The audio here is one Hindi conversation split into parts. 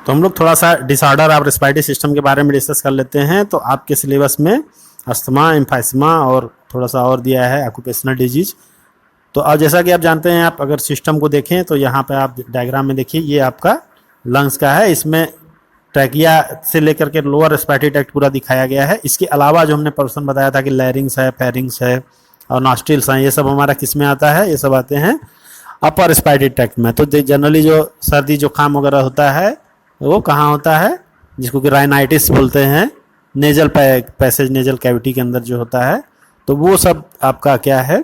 तो हम लोग थोड़ा सा डिसऑर्डर ऑफ रेस्पिरेटरी सिस्टम के बारे में डिस्कस कर लेते हैं। तो आपके सिलेबस में अस्थमा, एम्फाइसमा और थोड़ा सा और दिया है ऑक्यूपेशनल डिजीज। तो अब जैसा कि आप जानते हैं, आप अगर सिस्टम को देखें तो यहाँ पे आप डायग्राम में देखिए, ये आपका लंग्स का है। इसमें ट्रैकिया से लेकर के लोअर रेस्पिरेटरी ट्रैक्ट पूरा दिखाया गया है। इसके अलावा जो हमने पर्सन बताया था कि लैरिंग्स है, फेरिंग्स है और नॉस्ट्रिल्स हैं, ये सब हमारा किस में आता है? ये सब आते हैं अपर रेस्पिरेटरी ट्रैक्ट में। तो जनरली जो सर्दी जुकाम वगैरह होता है वो कहाँ होता है? जिसको कि राइनाइटिस बोलते हैं, नेजल पैसेज, नेजल कैविटी के अंदर जो होता है, तो वो सब आपका क्या है?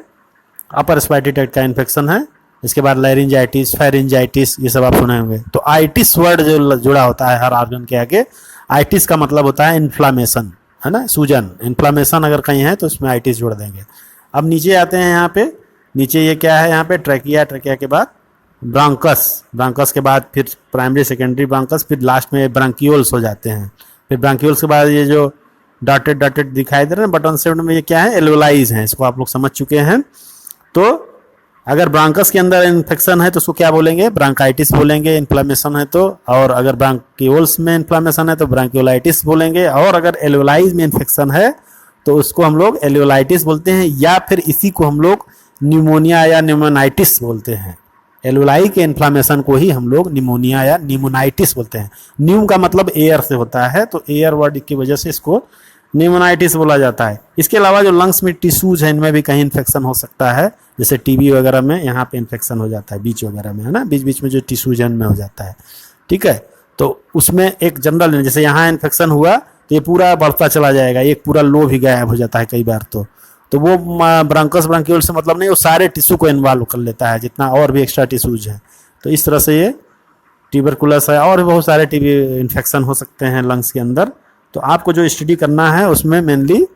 अपर रेस्पिरेटरी ट्रैक्ट का इन्फेक्शन है। इसके बाद लैरिंजाइटिस, फेरिंजाइटिस, ये सब आप सुने होंगे। तो आइटिस वर्ड जो जुड़ा होता है हर ऑर्गन के आगे, आइटिस का मतलब होता है इन्फ्लामेशन, है ना, सूजन। इन्फ्लामेशन अगर कहीं है तो उसमें आइटिस जोड़ देंगे। अब नीचे आते हैं, यहाँ पे नीचे ये क्या है? यहाँ पे ट्रैकिया, ट्रैकिया के बाद ब्रांकस, ब्रांकस के बाद फिर प्राइमरी सेकेंडरी ब्रांकस, फिर लास्ट में ब्रांकियोल्स हो जाते हैं। फिर ब्रांकियोल्स के बाद ये जो डॉटेड डॉटेड दिखाई दे रहे हैं बटन सेवन में, ये क्या है? एल्वोलाइज हैं। इसको आप लोग समझ चुके हैं। तो अगर ब्रांकस के अंदर इन्फेक्शन है तो उसको क्या बोलेंगे? ब्रांकाइटिस बोलेंगे, इन्फ्लामेशन है तो। और अगर ब्रांकियोल्स में इन्फ्लामेशन है तो ब्रांकियोलाइटिस बोलेंगे। और अगर एल्वोलाइज में इन्फेक्शन है तो उसको हम लोग एल्वोलाइटिस बोलते हैं, या फिर इसी को हम लोग न्यूमोनिया या न्यूमोनाइटिस बोलते हैं। एल्वोलाई के इन्फ्लामेशन को ही हम लोग निमोनिया या निमोनाइटिस बोलते हैं। न्यूम का मतलब एयर से होता है, तो एयर वर्ड की वजह से इसको निमोनाइटिस बोला जाता है। इसके अलावा जो लंग्स में टिश्यूज है, इनमें भी कहीं इन्फेक्शन हो सकता है, जैसे टीबी वगैरह में यहाँ पे इन्फेक्शन हो जाता है, बीच वगैरह में, है ना, बीच बीच में जो टिश्यूज है इनमें हो जाता है। ठीक है, तो उसमें एक जनरल, जैसे यहाँ इन्फेक्शन हुआ तो ये पूरा बढ़ता चला जाएगा, एक पूरा लो भी गायब हो जाता है कई बार। तो वो ब्रांकस ब्रांकियोल से मतलब नहीं, वो सारे टिश्यू को इन्वॉल्व कर लेता है, जितना और भी एक्स्ट्रा टिश्यूज हैं। तो इस तरह से ये ट्यूबरकुलस है, और भी बहुत सारे टीबी इन्फेक्शन हो सकते हैं लंग्स के अंदर। तो आपको जो स्टडी करना है उसमें मेनली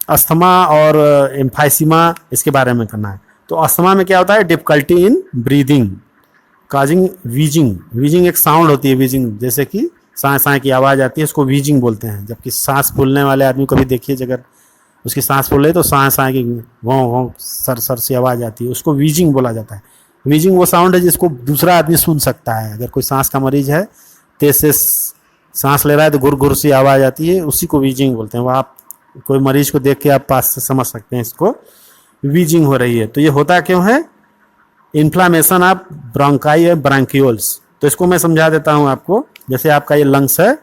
अस्थमा और एम्फाइसीमा, इसके बारे में करना है। तो अस्थमा में क्या होता है? Difficulty in breathing causing wheezing. Wheezing एक साउंड होती है, वीजिंग, जैसे कि सांय सांय की आवाज़ आती है, उसको वीजिंग बोलते हैं। जबकि सांस फूलने वाले आदमी को भी देखिए, अगर उसकी सांस फूल रही तो सांय सांय की भों भों सर सर से आवाज़ आती है, उसको वीजिंग बोला जाता है। वीजिंग वो साउंड है जिसको दूसरा आदमी सुन सकता है। अगर कोई सांस का मरीज है, तेज से सांस ले रहा है तो घुर घुर सी आवाज़ आती है, उसी को वीजिंग बोलते हैं। वो आप कोई मरीज को देख के आप पास से समझ सकते हैं इसको वीजिंग हो रही है। तो ये होता क्यों है? इन्फ्लामेशन ऑफ ब्रोंकाई है, ब्रांकियोल्स। तो इसको मैं समझा देता हूँ आपको। जैसे आपका ये लंग्स है,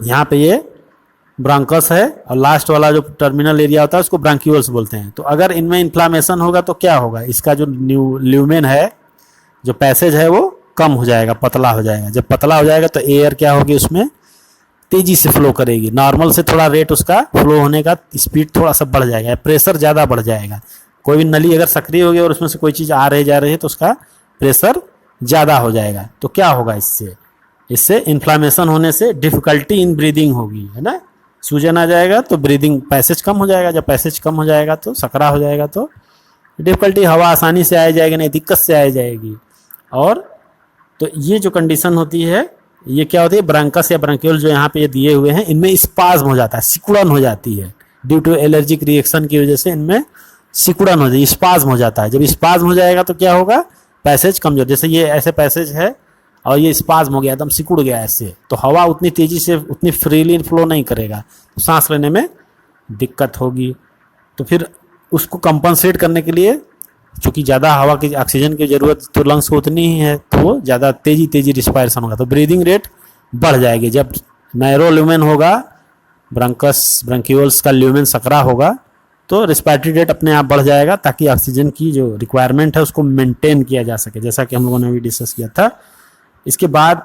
यहाँ पे ये ब्रांकस है, और लास्ट वाला जो टर्मिनल एरिया होता है उसको ब्रांकियोल्स बोलते हैं। तो अगर इनमें इन्फ्लामेशन होगा तो क्या होगा? इसका जो ल्यूमेन है, जो पैसेज है, वो कम हो जाएगा, पतला हो जाएगा। जब पतला हो जाएगा तो एयर क्या होगी? उसमें तेजी से फ्लो करेगी। नॉर्मल से थोड़ा रेट उसका फ्लो होने का स्पीड थोड़ा सा बढ़ जाएगा, प्रेशर ज़्यादा बढ़ जाएगा। कोई भी नली अगर सक्रिय होगी और उसमें से कोई चीज़ आ रही जा रही है तो उसका प्रेशर ज़्यादा हो जाएगा। तो क्या होगा इससे इन्फ्लामेशन होने से डिफिकल्टी इन ब्रीदिंग होगी, है ना, सूजन आ जाएगा, तो ब्रीदिंग पैसेज कम हो जाएगा। जब पैसेज कम हो जाएगा तो सकरा हो जाएगा, तो डिफिकल्टी, हवा आसानी से आ जाएगी, नहीं दिक्कत से आ जाएगी। और तो ये जो कंडीशन होती है, ये क्या होती है? ब्रांकस या ब्रांकियोल जो यहाँ पे ये दिए हुए हैं, इनमें स्पाज्म हो जाता है, सिकुड़न हो जाती है। ड्यू टू एलर्जिक रिएक्शन की वजह से इनमें सिकुड़न हो जाती है, स्पाज्म हो जाता है। जब स्पाज्म हो जाएगा तो क्या होगा? पैसेज कमजोर, जैसे ये ऐसे पैसेज है और ये स्पाज्म हो गया, एकदम सिकुड़ गया ऐसे, तो हवा उतनी तेजी से, उतनी फ्रीली फ्लो नहीं करेगा, तो सांस लेने में दिक्कत होगी। तो फिर उसको कंपनसेट करने के लिए, चूँकि ज़्यादा हवा की, ऑक्सीजन की ज़रूरत तो लंग्स को उतनी ही है, तो वो ज़्यादा तेजी रिस्पायरेशन होगा, तो ब्रीदिंग रेट बढ़ जाएगी। जब नैरो ल्यूमेन होगा, ब्रांकस ब्रांकियोल्स का ल्यूमेन सकरा होगा, तो रिस्पायरेटरी रेट अपने आप बढ़ जाएगा, ताकि ऑक्सीजन की जो रिक्वायरमेंट है उसको मेंटेन किया जा सके, जैसा कि हम लोगों ने अभी डिस्कस किया था। इसके बाद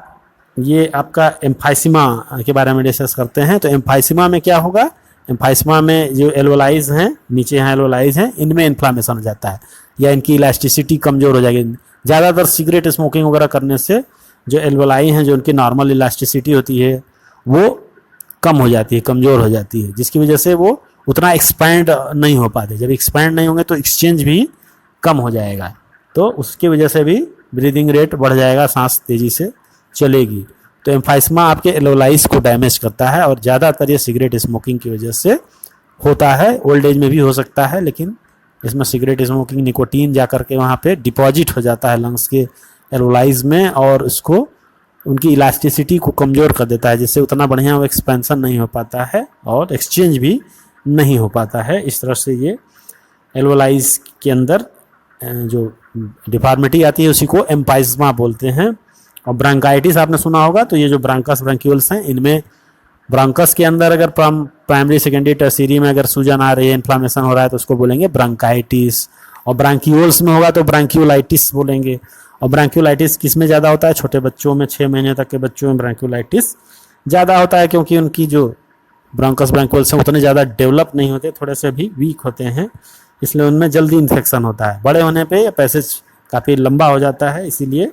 ये आपका एम्फाइसीमा के बारे में डिस्कस करते हैं। तो एम्फाइसीमा में क्या होगा? एम्फाइसीमा में जो एल्वोलाइज हैं, नीचे यहाँ एल्वोलाइज हैं, इनमें इन्फ्लामेशन हो जाता है, या इनकी इलास्टिसिटी कमज़ोर हो जाएगी। ज़्यादातर सिगरेट स्मोकिंग वगैरह करने से जो एल्वोलाई हैं, जो उनकी नॉर्मल इलास्टिसिटी होती है, वो कम हो जाती है, कमज़ोर हो जाती है, जिसकी वजह से वो उतना एक्सपैंड नहीं हो पाते। जब एक्सपैंड नहीं होंगे तो एक्सचेंज भी कम हो जाएगा, तो उसकी वजह से भी ब्रीदिंग रेट बढ़ जाएगा, सांस तेज़ी से चलेगी। तो एम्फाइसमा आपके एल्वोलाइज को डैमेज करता है, और ज़्यादातर ये सिगरेट स्मोकिंग की वजह से होता है। ओल्ड एज में भी हो सकता है, लेकिन इसमें सिगरेट स्मोकिंग, निकोटीन जाकर के वहाँ पे डिपॉजिट हो जाता है लंग्स के एल्वोलाइज में, और उसको उनकी इलास्टिसिटी को कमज़ोर कर देता है, जिससे उतना बढ़िया वो एक्सपेंशन नहीं हो पाता है और एक्सचेंज भी नहीं हो पाता है। इस तरह से ये एल्वोलाइज के अंदर जो डिफॉर्मिटी आती है उसी को एम्फाइज्मा बोलते हैं। और ब्रांकाइटिस आपने सुना होगा, तो ये जो ब्रांकस ब्रांक्यूल्स हैं, इनमें ब्रांकस के अंदर अगर प्राइमरी सेकेंडरी टर्शियरी में अगर सूजन आ रही है, इन्फ्लामेशन हो रहा है, तो उसको बोलेंगे ब्रांकाइटिस। और ब्रांक्यूल्स में होगा तो ब्रांक्यूलाइटिस बोलेंगे। और ब्रांक्यूलाइटिस किस में ज़्यादा होता है? छोटे बच्चों में, 6 महीने तक के बच्चों में ब्रांक्यूलाइटिस ज़्यादा होता है, क्योंकि उनकी जो ब्रांकस ब्रांक्यूल्स हैं उतने ज़्यादा डेवलप नहीं होते, थोड़े से भी वीक होते हैं, इसलिए उनमें जल्दी इन्फेक्शन होता है। बड़े होने पे पैसेज काफ़ी लंबा हो जाता है, इसीलिए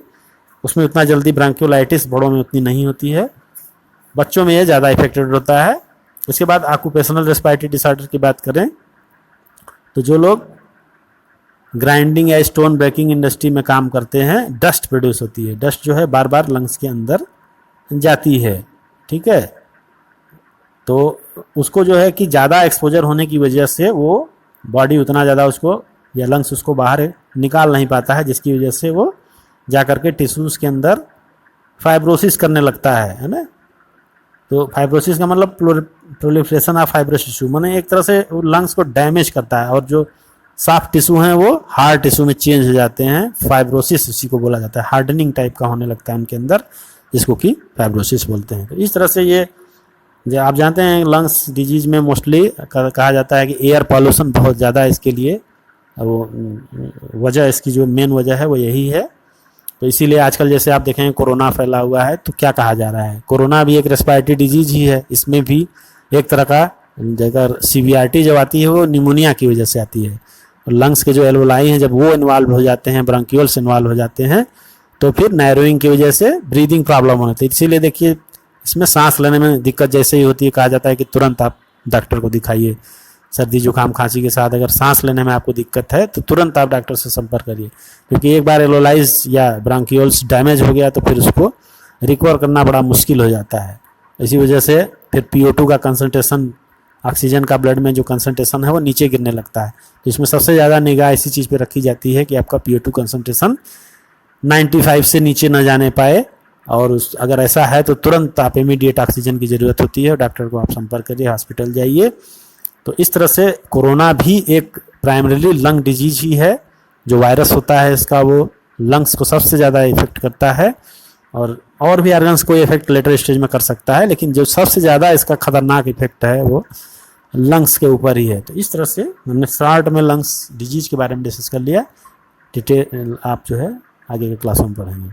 उसमें उतना जल्दी ब्रांक्यूलाइटिस बड़ों में उतनी नहीं होती है, बच्चों में ये ज़्यादा इफेक्टेड होता है। उसके बाद ऑक्यूपेशनल रेस्पिरेटरी डिसऑर्डर की बात करें तो जो लोग ग्राइंडिंग या स्टोन ब्रेकिंग इंडस्ट्री में काम करते हैं, डस्ट प्रोड्यूस होती है। डस्ट जो है बार बार लंग्स के अंदर जाती है, ठीक है। तो उसको जो है कि ज़्यादा एक्सपोजर होने की वजह से वो बॉडी उतना ज़्यादा उसको या लंग्स उसको बाहर निकाल नहीं पाता है, जिसकी वजह से वो जा करके टिश्यूज़ के अंदर फाइब्रोसिस करने लगता है ना। तो फाइब्रोसिस का मतलब प्रोलिफरेशन ऑफ फाइब्रस टिश्यू, माने एक तरह से लंग्स को डैमेज करता है, और जो सॉफ्ट टिश्यू हैं वो हार्ड टिश्यू में चेंज हो जाते हैं। फाइब्रोसिस उसी को बोला जाता है, हार्डनिंग टाइप का होने लगता है उनके अंदर, जिसको कि फाइब्रोसिस बोलते हैं। तो इस तरह से ये जो आप जानते हैं लंग्स डिजीज में मोस्टली कहा जाता है कि एयर पॉल्यूशन बहुत ज़्यादा है इसके लिए, वो वजह इसकी जो मेन वजह है वो यही है। तो इसीलिए आजकल जैसे आप देखें कोरोना फैला हुआ है, तो क्या कहा जा रहा है, कोरोना भी एक रेस्पिरेटरी डिजीज ही है, इसमें भी एक तरह का जगह सीवियरिटी जब आती है वो निमोनिया की वजह से आती है। और लंग्स के जो एल्वोलाई हैं जब वो इन्वॉल्व हो जाते हैं, ब्रांक्यूल्स इन्वॉल्व हो जाते हैं, तो फिर नैरोइंग की वजह से ब्रीदिंग प्रॉब्लम होती है। इसीलिए देखिए इसमें सांस लेने में दिक्कत जैसे ही होती है, कहा जाता है कि तुरंत आप डॉक्टर को दिखाइए। सर्दी जुकाम खांसी के साथ अगर सांस लेने में आपको दिक्कत है तो तुरंत आप डॉक्टर से संपर्क करिए, क्योंकि एक बार एल्वोलाइज या ब्रांक्यूल्स डैमेज हो गया तो फिर उसको रिकवर करना बड़ा मुश्किल हो जाता है। इसी वजह से फिर PO2 का कंसंट्रेशन, ऑक्सीजन का ब्लड में जो कंसंट्रेशन है वो नीचे गिरने लगता है। तो इसमें सबसे ज़्यादा निगाह इसी चीज़ पे रखी जाती है कि आपका PO2 कंसंट्रेशन 95 से नीचे न जाने पाए, और अगर ऐसा है तो तुरंत आप इमीडिएट ऑक्सीजन की ज़रूरत होती है, डॉक्टर को आप संपर्क करिए, हॉस्पिटल जाइए। तो इस तरह से कोरोना भी एक प्राइमरीली लंग डिजीज ही है। जो वायरस होता है इसका वो लंग्स को सबसे ज़्यादा इफेक्ट करता है, और भी ऑर्गन्स को इफेक्ट लेटर स्टेज में कर सकता है, लेकिन जो सबसे ज़्यादा इसका खतरनाक इफेक्ट है वो लंग्स के ऊपर ही है। तो इस तरह से हमने शॉर्ट में लंग्स डिजीज के बारे में डिस्कस कर लिया। डिटेल आप जो है आगे के क्लासों में पढ़ेंगे।